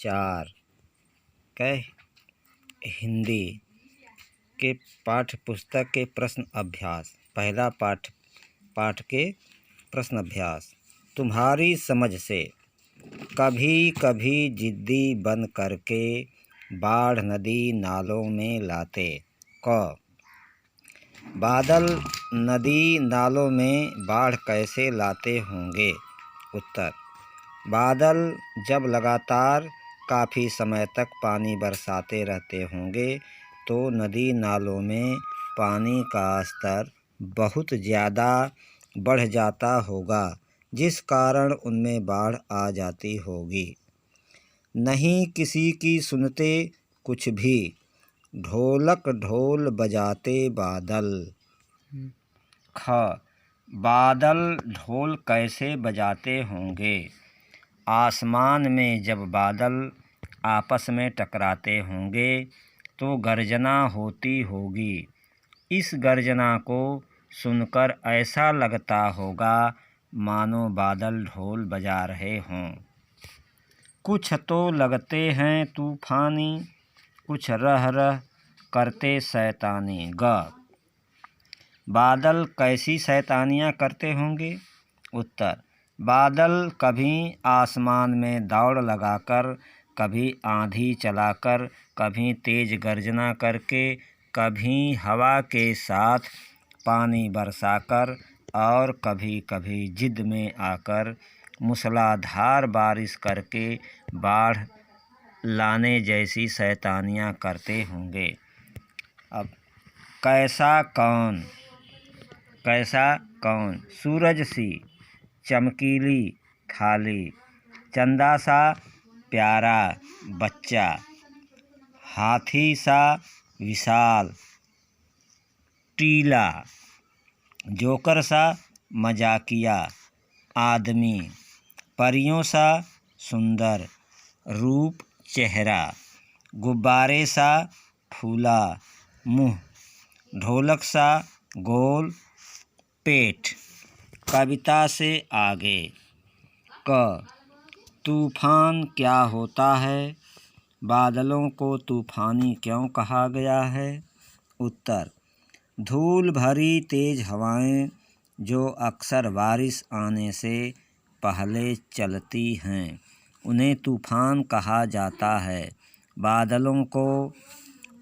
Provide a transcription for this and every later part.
4 कह हिंदी के पाठ्य पुस्तक के प्रश्न अभ्यास। पहला पाठ के प्रश्न अभ्यास। तुम्हारी समझ से कभी कभी जिद्दी बन करके बाढ़ नदी नालों में लाते। क बादल नदी नालों में बाढ़ कैसे लाते होंगे। उत्तर बादल जब लगातार काफ़ी समय तक पानी बरसाते रहते होंगे तो नदी नालों में पानी का स्तर बहुत ज़्यादा बढ़ जाता होगा, जिस कारण उनमें बाढ़ आ जाती होगी। नहीं किसी की सुनते कुछ भी, ढोलक ढोल बजाते बादल। ख बादल ढोल कैसे बजाते होंगे। आसमान में जब बादल आपस में टकराते होंगे तो गर्जना होती होगी। इस गर्जना को सुनकर ऐसा लगता होगा मानो बादल ढोल बजा रहे हों। कुछ तो लगते हैं तूफानी, कुछ रह रह करते शैतानी। ग बादल कैसी शैतानियाँ करते होंगे। उत्तर बादल कभी आसमान में दौड़ लगाकर, कभी आंधी चलाकर, कभी तेज गर्जना करके, कभी हवा के साथ पानी बरसाकर और कभी कभी जिद में आकर मूसलाधार बारिश करके बाढ़ लाने जैसी शैतानियाँ करते होंगे। अब कैसा कौन सूरज सी चमकीली थाली, चंदा सा प्यारा बच्चा, हाथी सा विशाल टीला, जोकर सा मजाकिया आदमी, परियों सा सुंदर रूप चेहरा, गुब्बारे सा फूला मुँह, ढोलक सा गोल पेट। कविता से आगे। क तूफान क्या होता है। बादलों को तूफानी क्यों कहा गया है। उत्तर धूल भरी तेज हवाएं जो अक्सर बारिश आने से पहले चलती हैं, उन्हें तूफान कहा जाता है। बादलों को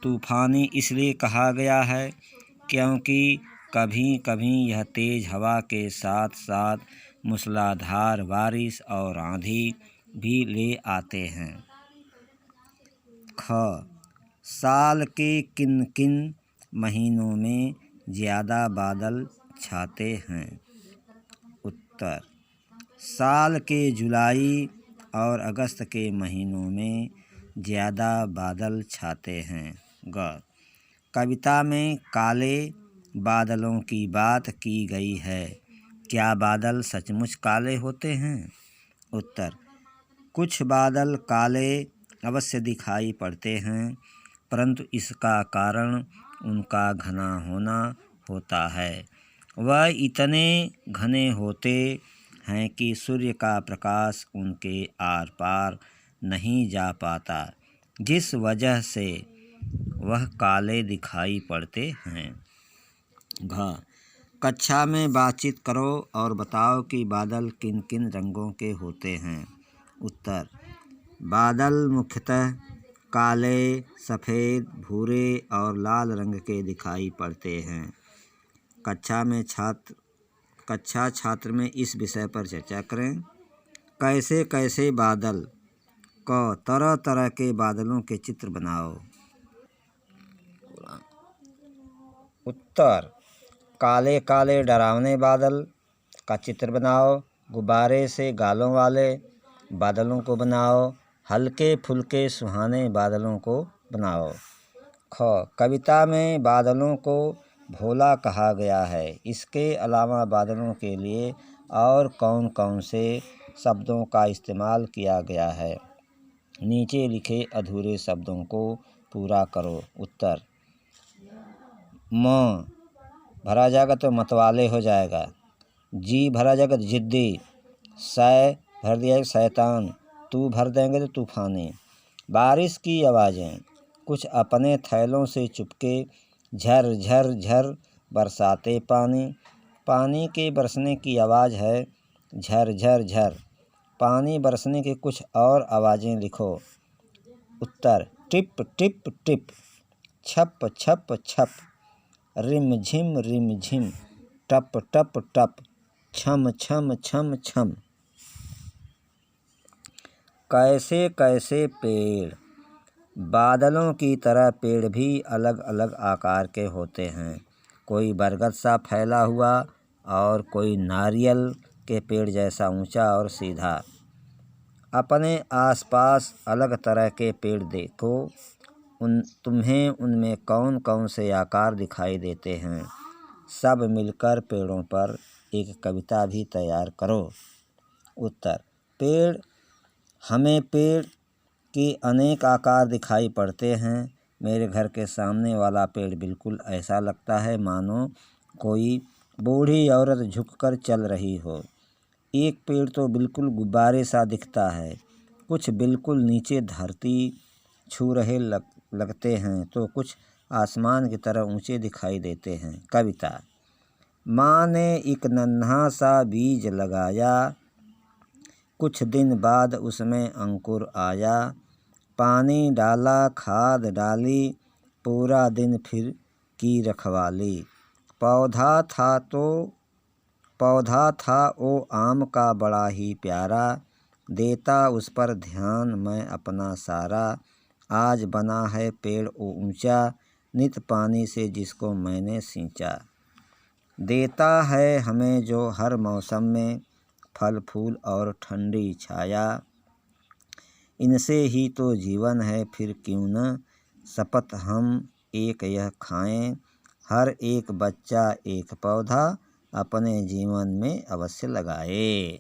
तूफानी इसलिए कहा गया है क्योंकि कभी कभी यह तेज हवा के साथ साथ मूसलाधार बारिश और आंधी भी ले आते हैं। ख साल के किन किन महीनों में ज़्यादा बादल छाते हैं। उत्तर साल के जुलाई और अगस्त के महीनों में ज़्यादा बादल छाते हैं। ग कविता में काले बादलों की बात की गई है। क्या बादल सचमुच काले होते हैं। उत्तर कुछ बादल काले अवश्य दिखाई पड़ते हैं, परंतु इसका कारण उनका घना होना होता है। वह इतने घने होते हैं कि सूर्य का प्रकाश उनके आर पार नहीं जा पाता, जिस वजह से वह काले दिखाई पड़ते हैं। घ कक्षा में बातचीत करो और बताओ कि बादल किन किन रंगों के होते हैं। उत्तर बादल मुख्यतः काले, सफ़ेद, भूरे और लाल रंग के दिखाई पड़ते हैं। कक्षा छात्र में इस विषय पर चर्चा करें। कैसे कैसे बादल। क तरह तरह के बादलों के चित्र बनाओ। उत्तर काले काले डरावने बादल का चित्र बनाओ। गुब्बारे से गालों वाले बादलों को बनाओ। हल्के फुल्के सुहाने बादलों को बनाओ। ख कविता में बादलों को भोला कहा गया है। इसके अलावा बादलों के लिए और कौन कौन से शब्दों का इस्तेमाल किया गया है। नीचे लिखे अधूरे शब्दों को पूरा करो। उत्तर म भरा जाएगा तो मतवाले हो जाएगा। जी भरा जाएगा तो जिद्दी। सै भर दिया शैतान। तू भर देंगे तो तूफानी। बारिश की आवाज़ें, कुछ अपने थैलों से चुपके झर झर झर बरसाते पानी। पानी के बरसने की आवाज़ है झर झर झर। पानी बरसने की कुछ और आवाज़ें लिखो। उत्तर, टिप टिप टिप, छप छप छप, रिम झिम, टप टप टप, छम छम छम छम। कैसे कैसे पेड़। बादलों की तरह पेड़ भी अलग अलग आकार के होते हैं। कोई बरगद सा फैला हुआ और कोई नारियल के पेड़ जैसा ऊंचा और सीधा। अपने आसपास अलग तरह के पेड़ देखो, तुम्हें उनमें कौन कौन से आकार दिखाई देते हैं। सब मिलकर पेड़ों पर एक कविता भी तैयार करो। उत्तर, हमें पेड़ के अनेक आकार दिखाई पड़ते हैं। मेरे घर के सामने वाला पेड़ बिल्कुल ऐसा लगता है मानो कोई बूढ़ी औरत झुककर चल रही हो। एक पेड़ तो बिल्कुल गुब्बारे सा दिखता है। कुछ बिल्कुल नीचे धरती छू रहे लगते हैं तो कुछ आसमान की तरह ऊंचे दिखाई देते हैं। कविता। माँ ने एक नन्हा सा बीज लगाया, कुछ दिन बाद उसमें अंकुर आया। पानी डाला, खाद डाली, पूरा दिन फिर की रखवाली। पौधा था वो आम का बड़ा ही प्यारा, देता उस पर ध्यान मैं अपना सारा। आज बना है पेड़ वो ऊंचा, नित पानी से जिसको मैंने सींचा। देता है हमें जो हर मौसम में फल फूल और ठंडी छाया। इनसे ही तो जीवन है फिर क्यों न शपथ हम एक यह खाएं। हर एक बच्चा एक पौधा अपने जीवन में अवश्य लगाए।